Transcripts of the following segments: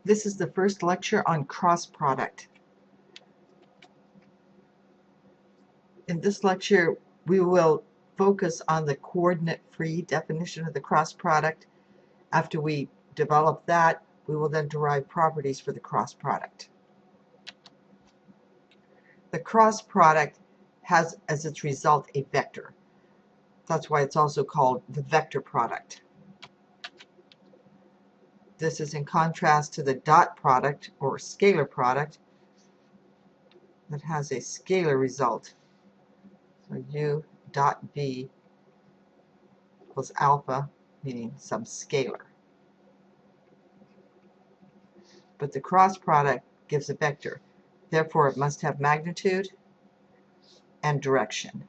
This is the first lecture on cross product. In this lecture, we will focus on the coordinate-free definition of the cross product. After we develop that, we will then derive properties for the cross product. The cross product has as its result a vector. That's why it's also called the vector product. This is in contrast to the dot product or scalar product that has a scalar result. So u dot v equals alpha, meaning some scalar. But the cross product gives a vector. Therefore, it must have magnitude and direction.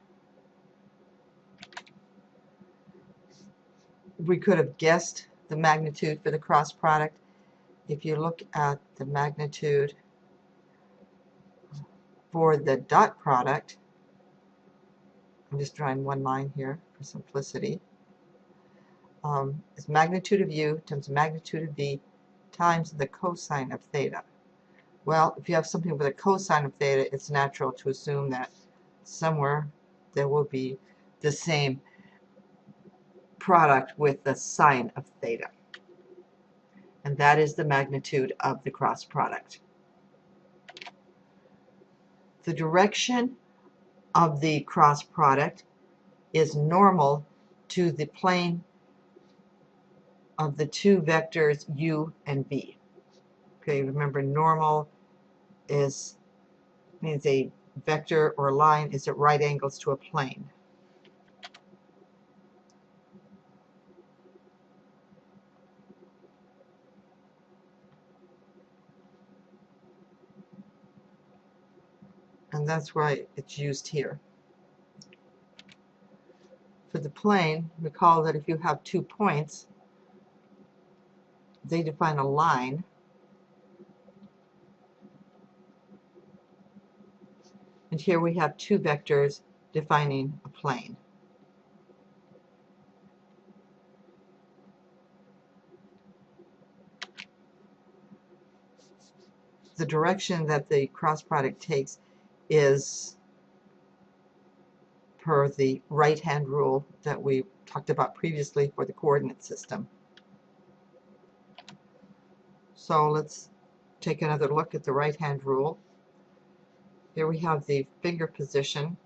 We could have guessed the magnitude for the cross product. If you look at the magnitude for the dot product, I'm just drawing one line here for simplicity, is magnitude of u times magnitude of v times the cosine of theta. Well, if you have something with a cosine of theta, it's natural to assume that somewhere there will be the same product with the sine of theta. And that is the magnitude of the cross product. The direction of the cross product is normal to the plane of the two vectors u and v. Okay, remember normal means a vector or line is at right angles to a plane. And that's why it's used here. For the plane, recall that if you have 2 points, they define a line. And here we have 2 vectors defining a plane. The direction that the cross product takes is per the right-hand rule that we talked about previously for the coordinate system. So let's take another look at the right-hand rule. Here we have the finger position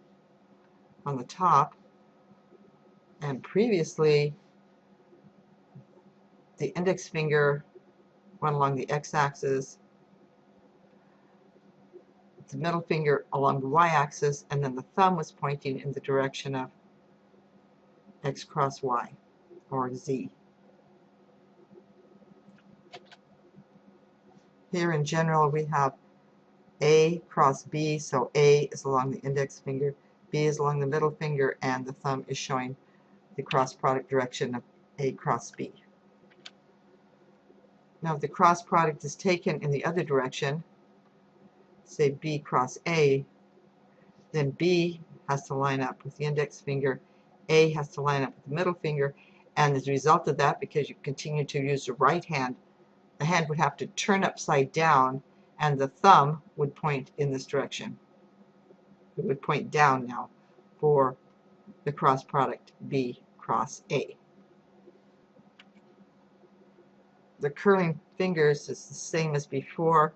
on the top, and previously the index finger went along the x-axis, the middle finger along the y-axis, and then the thumb was pointing in the direction of x cross y, or z. Here in general we have A cross B, so A is along the index finger, B is along the middle finger, and the thumb is showing the cross product direction of A cross B. Now if the cross product is taken in the other direction, say B cross A, then B has to line up with the index finger, A has to line up with the middle finger, and as a result of that, because you continue to use the right hand, the hand would have to turn upside down and the thumb would point in this direction. It would point down now for the cross product B cross A. The curling fingers is the same as before.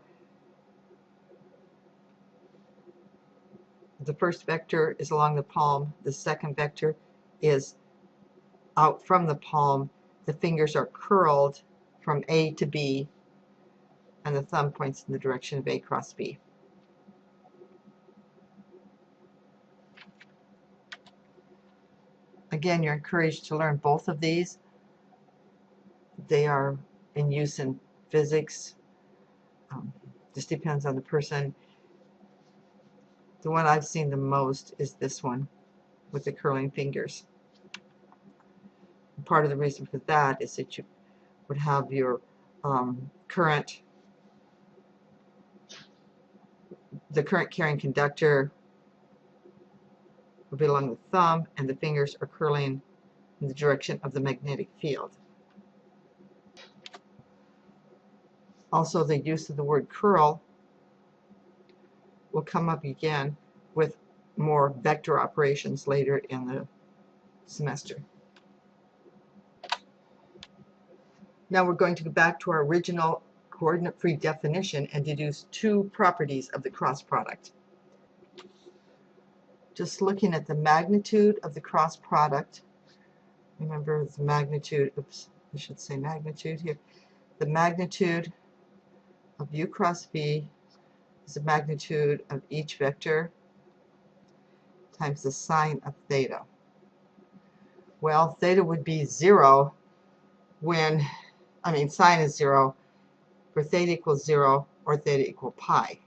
The first vector is along the palm, the second vector is out from the palm. The fingers are curled from A to B, and the thumb points in the direction of A cross B. Again, you're encouraged to learn both of these. They are in use in physics. Just depends on the person. The one I've seen the most is this one with the curling fingers. And part of the reason for that is that you would have your current carrying conductor would be along the thumb, and the fingers are curling in the direction of the magnetic field. Also, the use of the word curl will come up again with more vector operations later in the semester. Now we're going to go back to our original coordinate-free definition and deduce two properties of the cross product. Just looking at the magnitude of the cross product, remember the magnitude, oops, I should say magnitude here. The magnitude of u cross v is the magnitude of each vector times the sine of theta. Well, theta would be 0 when, sine is 0 for theta equals 0 or theta equal pi.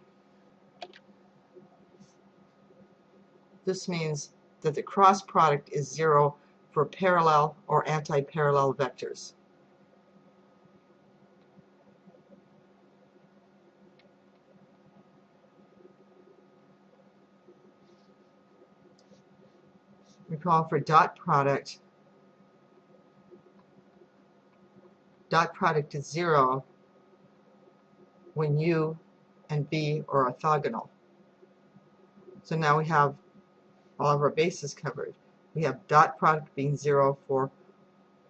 This means that the cross product is 0 for parallel or anti-parallel vectors. Recall for dot product is 0 when u and v are orthogonal. So now we have all of our bases covered. We have dot product being 0 for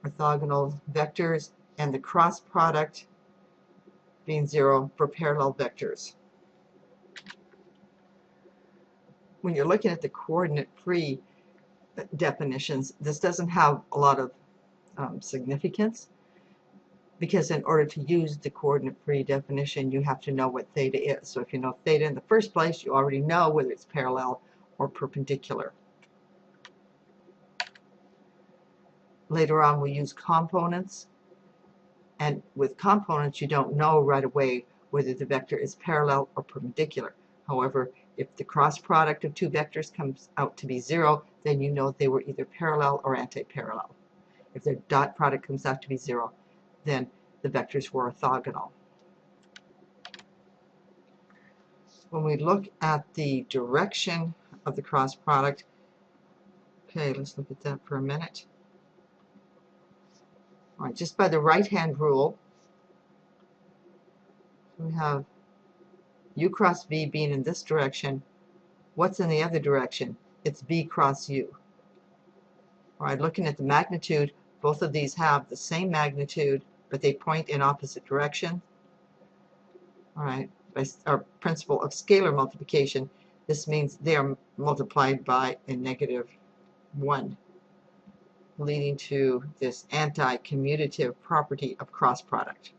orthogonal vectors and the cross product being 0 for parallel vectors. When you're looking at the coordinate-free definitions, this doesn't have a lot of significance, because in order to use the coordinate-free definition, you have to know what theta is. So if you know theta in the first place, you already know whether it's parallel or perpendicular. Later on, we'll use components, and with components, you don't know right away whether the vector is parallel or perpendicular. However, if the cross product of two vectors comes out to be 0, then you know they were either parallel or anti-parallel. If their dot product comes out to be 0, then the vectors were orthogonal. When we look at the direction of the cross product, okay, let's look at that for a minute. All right, just by the right-hand rule, we have u cross v being in this direction. What's in the other direction? It's v cross u. All right, looking at the magnitude, both of these have the same magnitude, but they point in opposite direction. All right, by our principle of scalar multiplication, this means they are multiplied by a -1, leading to this anti-commutative property of cross product.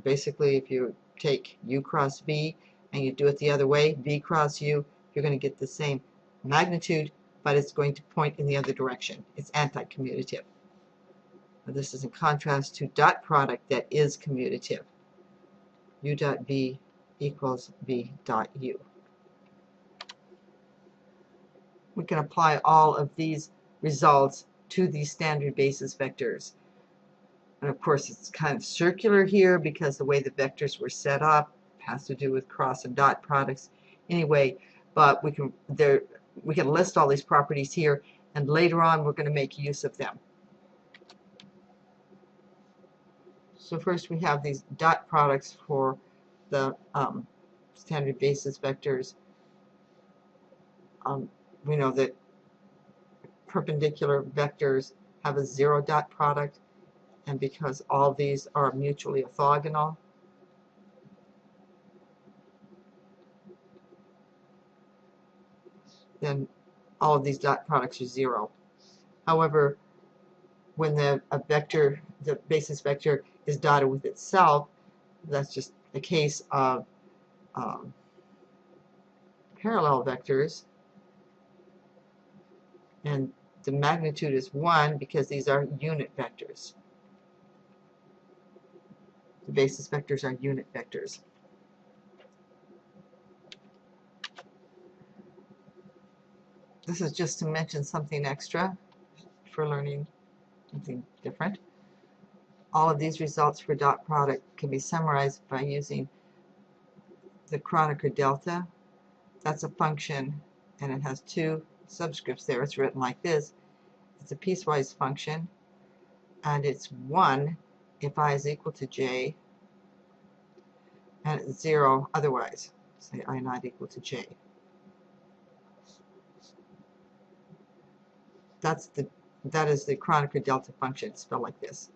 Basically, if you take u cross v and you do it the other way, v cross u, you're going to get the same magnitude, but it's going to point in the other direction. It's anti-commutative. This is in contrast to dot product that is commutative. U dot v equals v dot u. We can apply all of these results to these standard basis vectors. And of course, it's kind of circular here because the way the vectors were set up has to do with cross and dot products anyway, but we can list all these properties here, and later on we're going to make use of them. So first we have these dot products for the standard basis vectors. We know that perpendicular vectors have a 0 dot product, and because all these are mutually orthogonal, then all of these dot products are 0. However, when the basis vector is dotted with itself, that's just a case of parallel vectors, and the magnitude is 1 because these are unit vectors. The basis vectors are unit vectors. This is just to mention something extra for learning something different. All of these results for dot product can be summarized by using the Kronecker delta. That's a function, and it has two subscripts there. It's written like this. It's a piecewise function, and it's 1 if I is equal to j, and it's 0 otherwise. Say I not equal to j. That is the Kronecker delta function, spelled like this.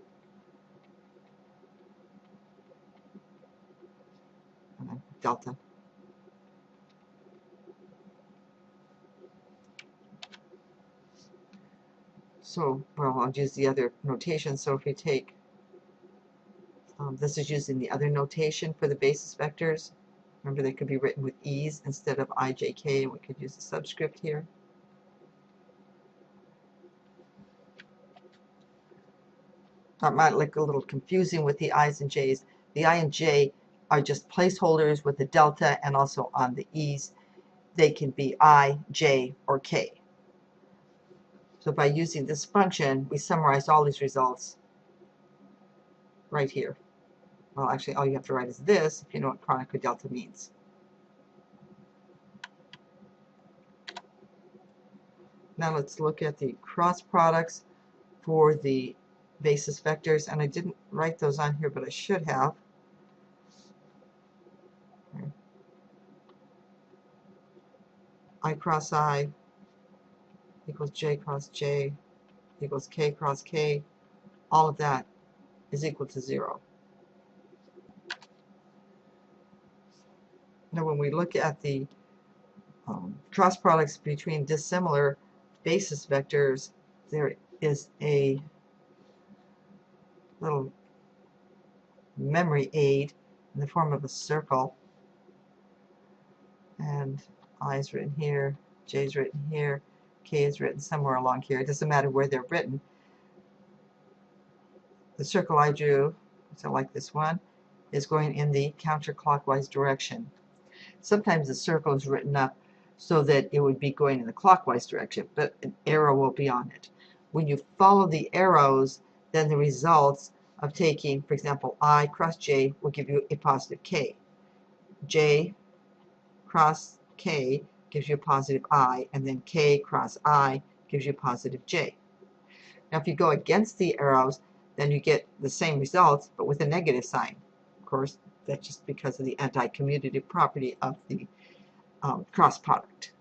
And then delta. So, well, I'll use the other notation. So if we take, this is using the other notation for the basis vectors. Remember, they could be written with e's instead of ijk, and we could use a subscript here. That might look a little confusing with the i's and j's. The I and j are just placeholders with the delta, and also on the e's, they can be I, j, or k. So by using this function, we summarize all these results right here. Well, actually, all you have to write is this if you know what Kronecker delta means. Now let's look at the cross products for the basis vectors, and I didn't write those on here, but I should have. Okay. I cross I equals j cross j equals k cross k. All of that is equal to 0. Now when we look at the cross products between dissimilar basis vectors, there is a little memory aid in the form of a circle, and I is written here, j is written here, k is written somewhere along here. It doesn't matter where they're written. The circle I drew, so like this one, is going in the counterclockwise direction. Sometimes the circle is written up so that it would be going in the clockwise direction, but an arrow will be on it. When you follow the arrows, then the results of taking, for example, I cross j will give you a positive k. J cross k gives you a positive I, and then k cross I gives you a positive j. Now if you go against the arrows, then you get the same results, but with a negative sign. Of course, that's just because of the anti-commutative property of the cross product.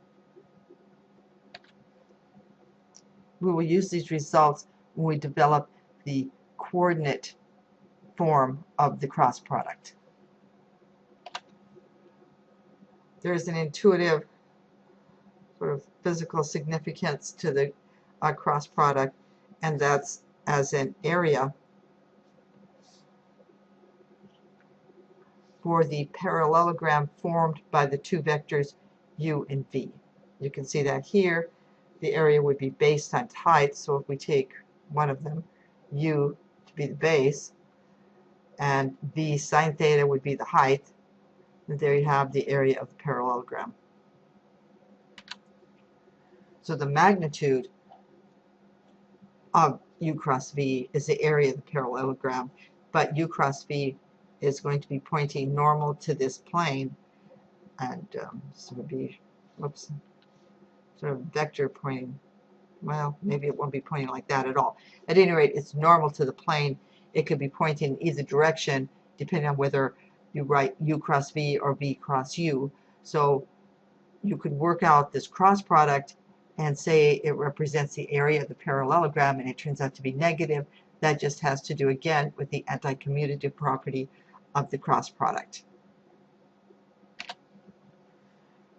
We will use these results when we develop the coordinate form of the cross product. There is an intuitive sort of physical significance to the cross product, and that's as an area for the parallelogram formed by the two vectors u and v. You can see that here the area would be base times height, so if we take one of them, u to be the base, and v sine theta would be the height, and there you have the area of the parallelogram. So the magnitude of u cross v is the area of the parallelogram, but u cross v is going to be pointing normal to this plane, and so it would be, whoops, sort of vector pointing, well, maybe it won't be pointing like that at all. At any rate, it's normal to the plane. It could be pointing in either direction, depending on whether you write u cross v or v cross u. So you could work out this cross product and say it represents the area of the parallelogram, and it turns out to be negative. That just has to do, again, with the anti-commutative property of the cross product.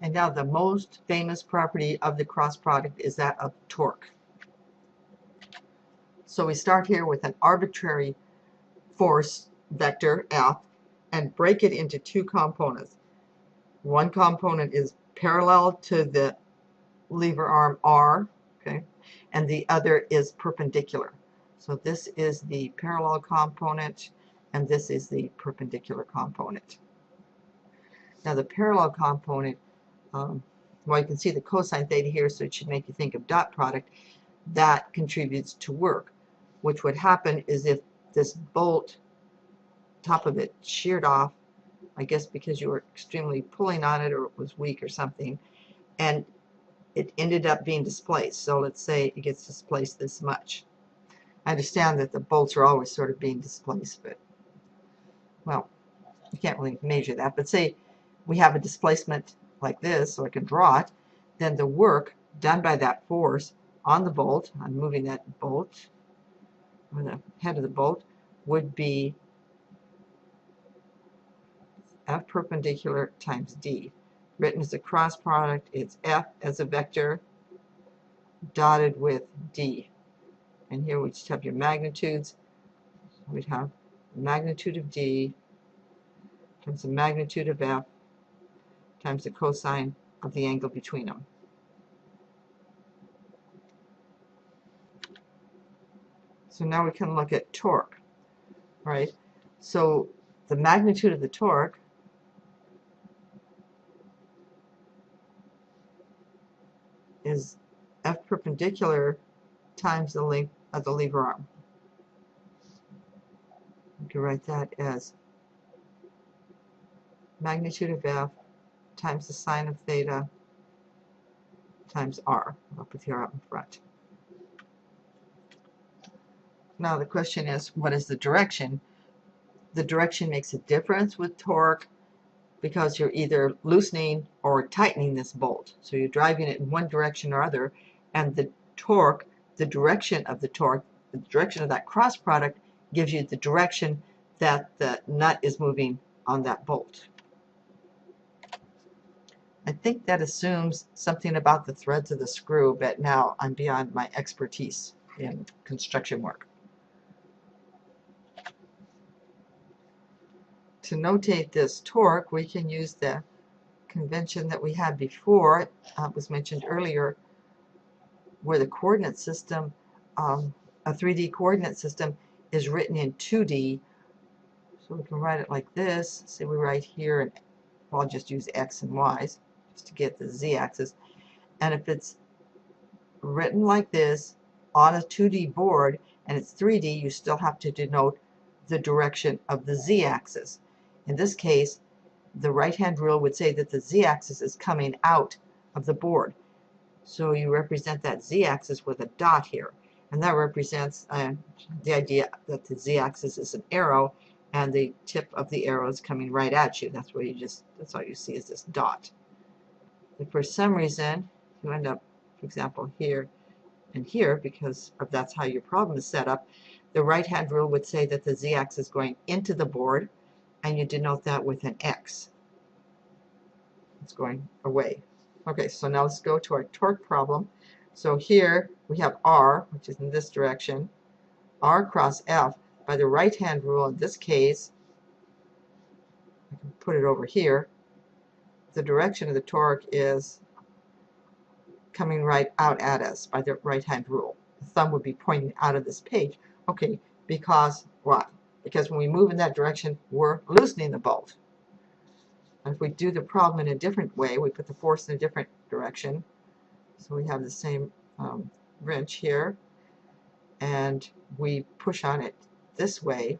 And now the most famous property of the cross product is that of torque. So we start here with an arbitrary force vector, F, and break it into two components. One component is parallel to the lever arm R, okay, and the other is perpendicular. So this is the parallel component, and this is the perpendicular component. Now the parallel component, well, you can see the cosine theta here, so it should make you think of dot product. That contributes to work. Which would happen is if this bolt, top of it, sheared off, I guess because you were extremely pulling on it, or it was weak or something, and it ended up being displaced. So let's say it gets displaced this much. I understand that the bolts are always sort of being displaced, but, well, you can't really measure that, but say we have a displacement like this, so I can draw it, then the work done by that force on the bolt, I'm moving that bolt, or the head of the bolt, would be F perpendicular times D. Written as a cross product, it's F as a vector dotted with D. And here we just have your magnitudes. We'd have the magnitude of D times the magnitude of F times the cosine of the angle between them. So now we can look at torque, right? So the magnitude of the torque is F perpendicular times the length of the lever arm. You can write that as magnitude of F times the sine of theta times R. I'll put the R up in front. Now the question is, what is the direction? The direction makes a difference with torque because you're either loosening or tightening this bolt. So you're driving it in one direction or other, and the torque, the direction of the torque, the direction of that cross product gives you the direction that the nut is moving on that bolt. I think that assumes something about the threads of the screw, but now I'm beyond my expertise in construction work. To notate this torque, we can use the convention that we had before, was mentioned earlier, where the coordinate system, a 3D coordinate system, is written in 2D. So we can write it like this. Say we write here, and well, I'll just use X and Y's just to get the Z-axis. And if it's written like this on a 2D board and it's 3D, you still have to denote the direction of the Z-axis. In this case, the right-hand rule would say that the Z-axis is coming out of the board. So you represent that Z-axis with a dot here. And that represents the idea that the Z-axis is an arrow and the tip of the arrow is coming right at you. That's where that's all you see is this dot. If for some reason you end up, for example, here and here, because that's how your problem is set up, the right-hand rule would say that the Z-axis is going into the board, and you denote that with an X. It's going away. Okay, so now let's go to our torque problem. So here we have R, which is in this direction, R cross F. By the right-hand rule, in this case, I can put it over here, the direction of the torque is coming right out at us by the right-hand rule. The thumb would be pointing out of this page. Okay, because what? Because when we move in that direction, we're loosening the bolt. And if we do the problem in a different way, we put the force in a different direction. So we have the same wrench here, and we push on it this way.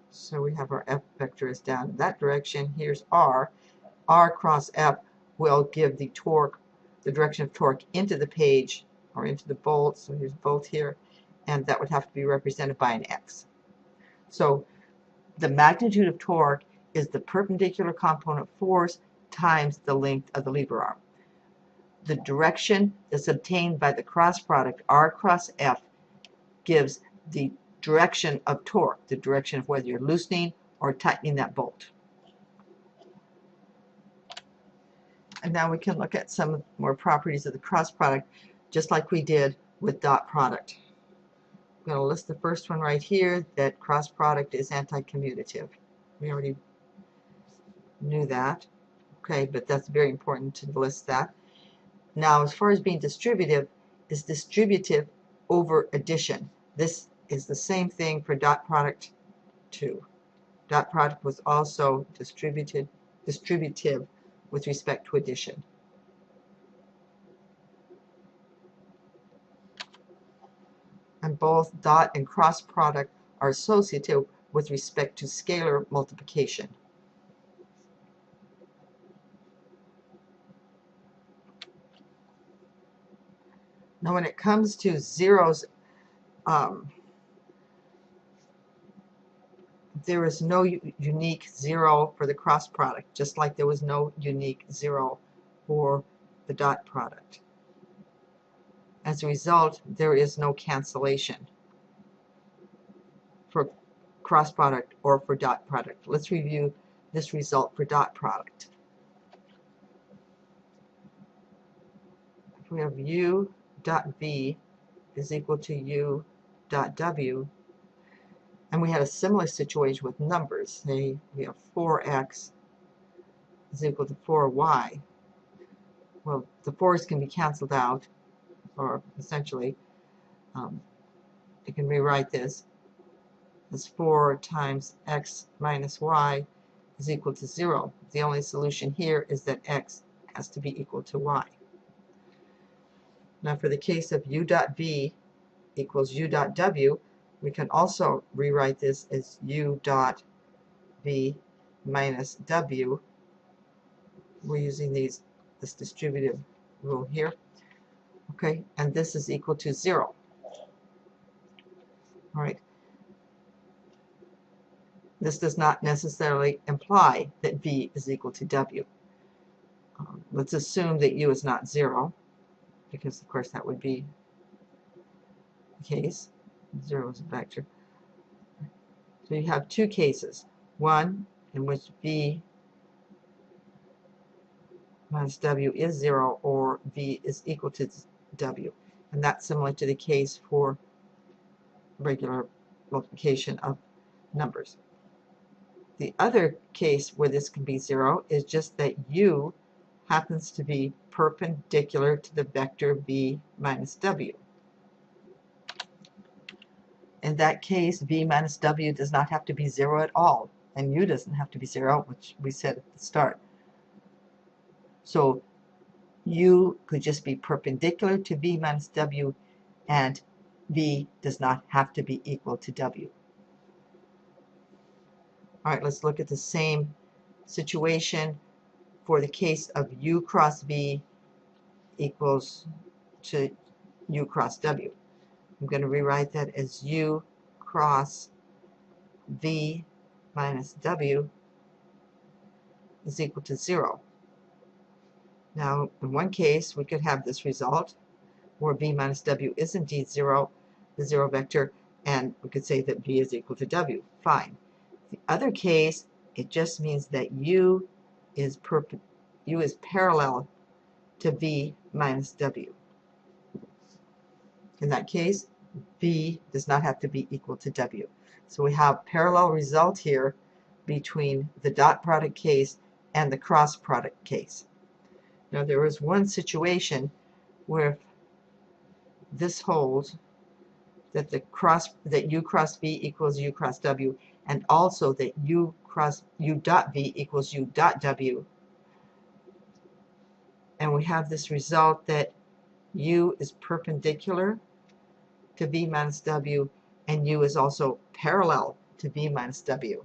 So we have our F vector is down in that direction. Here's R. R cross F will give the torque, the direction of torque into the page or into the bolt. So here's bolt here, and that would have to be represented by an X. So the magnitude of torque is the perpendicular component force times the length of the lever arm. The direction is obtained by the cross product R cross F gives the direction of torque, the direction of whether you're loosening or tightening that bolt. And now we can look at some more properties of the cross product, just like we did with dot product. I'm going to list the first one right here, that cross product is anti-commutative. We already knew that. Okay, but that's very important to list that. Now, as far as being distributive, is distributive over addition. This is the same thing for dot product too. Dot product was also distributive with respect to addition. And both dot and cross product are associative with respect to scalar multiplication. Now when it comes to zeros, there is no unique 0 for the cross product, just like there was no unique 0 for the dot product. As a result, there is no cancellation for cross product or for dot product. Let's review this result for dot product. If we have u dot v is equal to u dot w, and we had a similar situation with numbers. Say we have 4x is equal to 4y. Well, the 4's can be canceled out, or essentially, you can rewrite this as 4 times x minus y is equal to 0. The only solution here is that x has to be equal to y. Now for the case of u dot v equals u dot w, we can also rewrite this as u dot v minus w. We're using this distributive rule here. Okay, and this is equal to 0. All right. This does not necessarily imply that v is equal to w. Let's assume that u is not 0, because of course that would be the case. 0 is a vector. So you have two cases. One in which v minus w is 0, or v is equal to w. And that's similar to the case for regular multiplication of numbers. The other case where this can be 0 is just that u happens to be perpendicular to the vector v minus w. In that case, v minus w does not have to be 0 at all, and u doesn't have to be 0, which we said at the start. So u could just be perpendicular to v minus w, and v does not have to be equal to w. All right, let's look at the same situation for the case of u cross v equals to u cross w. I'm going to rewrite that as u cross v minus w is equal to 0. Now, in one case, we could have this result where v minus w is indeed 0, the 0 vector, and we could say that v is equal to w. Fine. The other case, it just means that u is parallel to v minus w. In that case, v does not have to be equal to w. So we have parallel result here between the dot product case and the cross product case. Now there is one situation where this holds, that u cross v equals u cross w, and also that u dot v equals u dot w. And we have this result that u is perpendicular to v minus w, and u is also parallel to v minus w.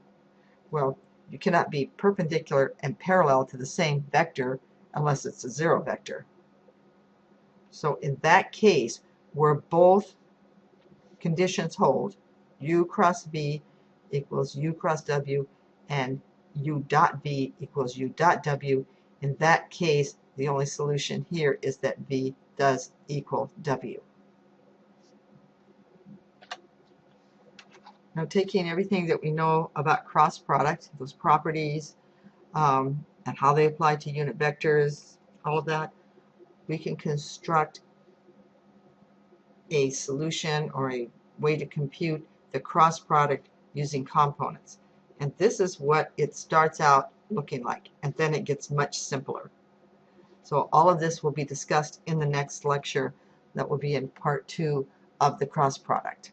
Well, you cannot be perpendicular and parallel to the same vector unless it's a 0 vector. So in that case, where both conditions hold, u cross v equals u cross w, and u dot v equals u dot w, in that case, the only solution here is that v does equal w. Now, taking everything that we know about cross product, those properties, and how they apply to unit vectors, all of that, we can construct a solution or a way to compute the cross product using components. And this is what it starts out looking like, and then it gets much simpler. So all of this will be discussed in the next lecture that will be in part 2 of the cross product.